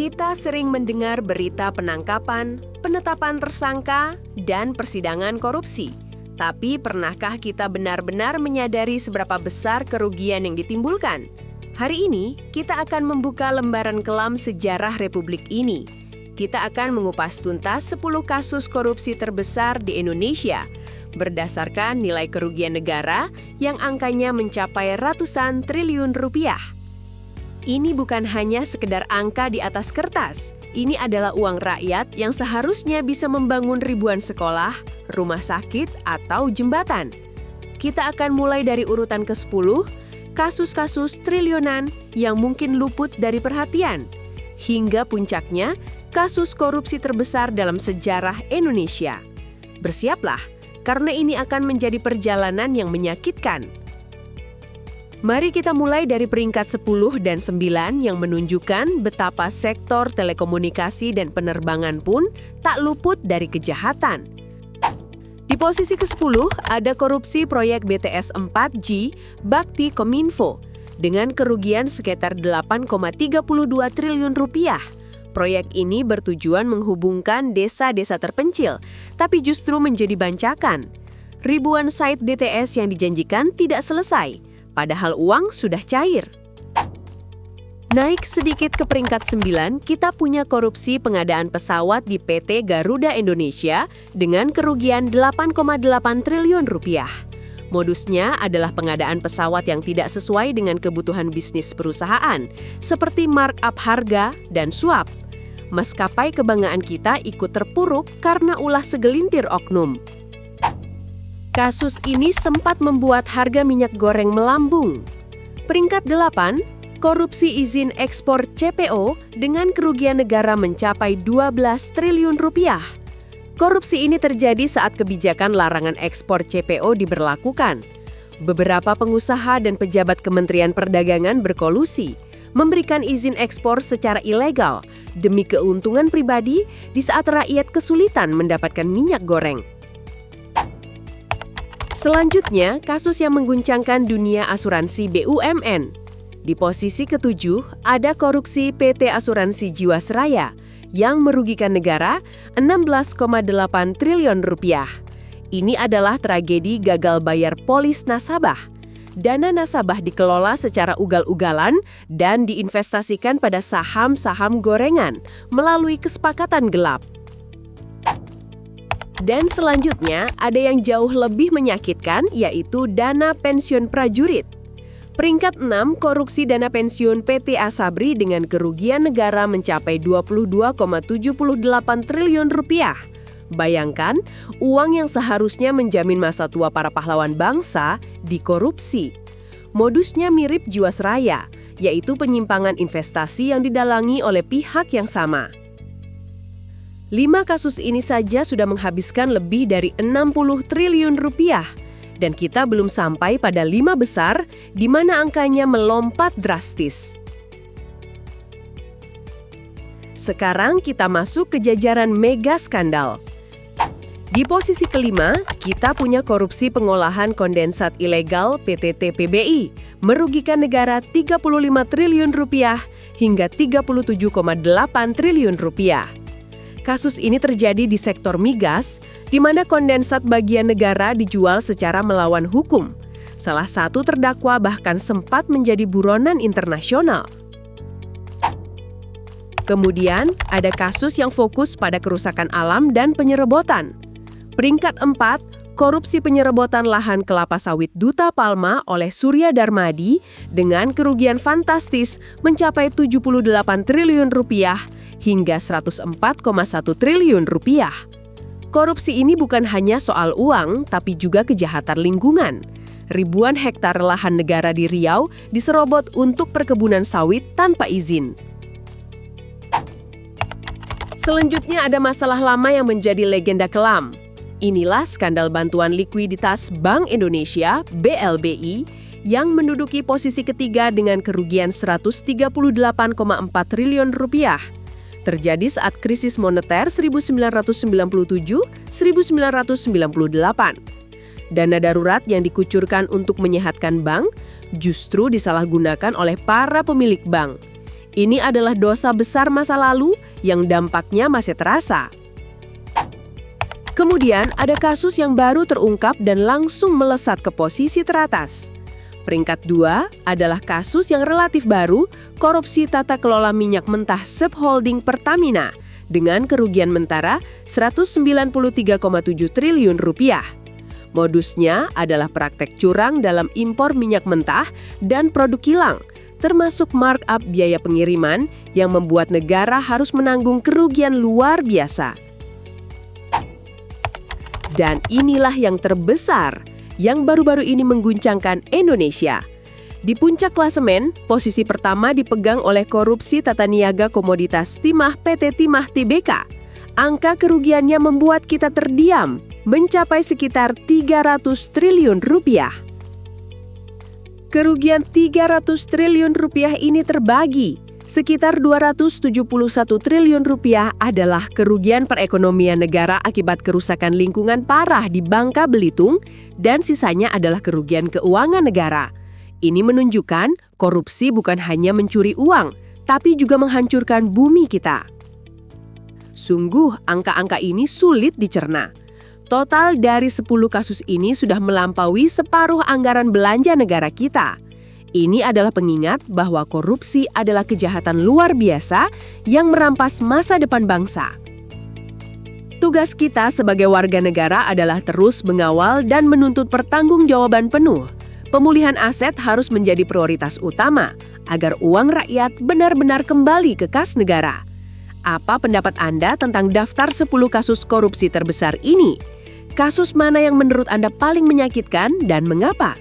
Kita sering mendengar berita penangkapan, penetapan tersangka, dan persidangan korupsi. Tapi pernahkah kita benar-benar menyadari seberapa besar kerugian yang ditimbulkan? Hari ini, kita akan membuka lembaran kelam sejarah Republik ini. Kita akan mengupas tuntas 10 kasus korupsi terbesar di Indonesia, berdasarkan nilai kerugian negara yang angkanya mencapai ratusan triliun rupiah. Ini bukan hanya sekedar angka di atas kertas. Ini adalah uang rakyat yang seharusnya bisa membangun ribuan sekolah, rumah sakit, atau jembatan. Kita akan mulai dari urutan ke-10, kasus-kasus triliunan yang mungkin luput dari perhatian. Hingga puncaknya, kasus korupsi terbesar dalam sejarah Indonesia. Bersiaplah, karena ini akan menjadi perjalanan yang menyakitkan. Mari kita mulai dari peringkat 10 dan 9 yang menunjukkan betapa sektor telekomunikasi dan penerbangan pun tak luput dari kejahatan. Di posisi ke-10 ada korupsi proyek BTS 4G Bakti Kominfo dengan kerugian sekitar 8,32 triliun rupiah. Proyek ini bertujuan menghubungkan desa-desa terpencil, tapi justru menjadi bancakan. Ribuan site DTS yang dijanjikan tidak selesai, padahal uang sudah cair. Naik sedikit ke peringkat 9, kita punya korupsi pengadaan pesawat di PT Garuda Indonesia dengan kerugian 8,8 triliun rupiah. Modusnya adalah pengadaan pesawat yang tidak sesuai dengan kebutuhan bisnis perusahaan, seperti markup harga dan suap. Maskapai kebanggaan kita ikut terpuruk karena ulah segelintir oknum. Kasus ini sempat membuat harga minyak goreng melambung. Peringkat 8, korupsi izin ekspor CPO dengan kerugian negara mencapai 12 triliun rupiah. Korupsi ini terjadi saat kebijakan larangan ekspor CPO diberlakukan. Beberapa pengusaha dan pejabat Kementerian Perdagangan berkolusi, memberikan izin ekspor secara ilegal demi keuntungan pribadi di saat rakyat kesulitan mendapatkan minyak goreng. Selanjutnya, kasus yang mengguncangkan dunia asuransi BUMN. Di posisi ke-7, ada korupsi PT Asuransi Jiwasraya yang merugikan negara 16,8 triliun rupiah. Ini adalah tragedi gagal bayar polis nasabah. Dana nasabah dikelola secara ugal-ugalan dan diinvestasikan pada saham-saham gorengan melalui kesepakatan gelap. Dan selanjutnya, ada yang jauh lebih menyakitkan, yaitu dana pensiun prajurit. Peringkat 6, korupsi dana pensiun PT Asabri dengan kerugian negara mencapai 22,78 triliun rupiah. Bayangkan, uang yang seharusnya menjamin masa tua para pahlawan bangsa dikorupsi. Modusnya mirip Jiwasraya, yaitu penyimpangan investasi yang didalangi oleh pihak yang sama. 5 kasus ini saja sudah menghabiskan lebih dari 60 triliun rupiah. Dan kita belum sampai pada 5 besar, di mana angkanya melompat drastis. Sekarang kita masuk ke jajaran mega skandal. Di posisi ke-5, kita punya korupsi pengolahan kondensat ilegal PT TPBI, merugikan negara 35 triliun rupiah hingga 37,8 triliun rupiah. Kasus ini terjadi di sektor migas, di mana kondensat bagian negara dijual secara melawan hukum. Salah satu terdakwa bahkan sempat menjadi buronan internasional. Kemudian, ada kasus yang fokus pada kerusakan alam dan penyerebotan. Peringkat 4, korupsi penyerebotan lahan kelapa sawit Duta Palma oleh Surya Darmadi dengan kerugian fantastis mencapai 78 triliun rupiah hingga 104,1 triliun rupiah. Korupsi ini bukan hanya soal uang, tapi juga kejahatan lingkungan. Ribuan hektar lahan negara di Riau diserobot untuk perkebunan sawit tanpa izin. Selanjutnya ada masalah lama yang menjadi legenda kelam. Inilah skandal bantuan likuiditas Bank Indonesia (BLBI) yang menduduki posisi ketiga dengan kerugian 138,4 triliun rupiah. Terjadi saat krisis moneter 1997-1998. Dana darurat yang dikucurkan untuk menyehatkan bank justru disalahgunakan oleh para pemilik bank. Ini adalah dosa besar masa lalu yang dampaknya masih terasa. Kemudian ada kasus yang baru terungkap dan langsung melesat ke posisi teratas. Peringkat 2 adalah kasus yang relatif baru, korupsi tata kelola minyak mentah subholding Pertamina dengan kerugian mentara 193,7 triliun rupiah. Modusnya adalah praktek curang dalam impor minyak mentah dan produk kilang, termasuk markup biaya pengiriman yang membuat negara harus menanggung kerugian luar biasa. Dan inilah yang terbesar, yang baru-baru ini mengguncangkan Indonesia. Di puncak klasemen, posisi pertama dipegang oleh korupsi tata niaga komoditas timah PT Timah Tbk. Angka kerugiannya membuat kita terdiam, mencapai sekitar 300 triliun rupiah. Kerugian 300 triliun rupiah ini terbagi. Sekitar 271 triliun rupiah adalah kerugian perekonomian negara akibat kerusakan lingkungan parah di Bangka Belitung dan sisanya adalah kerugian keuangan negara. Ini menunjukkan korupsi bukan hanya mencuri uang, tapi juga menghancurkan bumi kita. Sungguh, angka-angka ini sulit dicerna. Total dari 10 kasus ini sudah melampaui separuh anggaran belanja negara kita. Ini adalah pengingat bahwa korupsi adalah kejahatan luar biasa yang merampas masa depan bangsa. Tugas kita sebagai warga negara adalah terus mengawal dan menuntut pertanggungjawaban penuh. Pemulihan aset harus menjadi prioritas utama agar uang rakyat benar-benar kembali ke kas negara. Apa pendapat Anda tentang daftar 10 kasus korupsi terbesar ini? Kasus mana yang menurut Anda paling menyakitkan dan mengapa?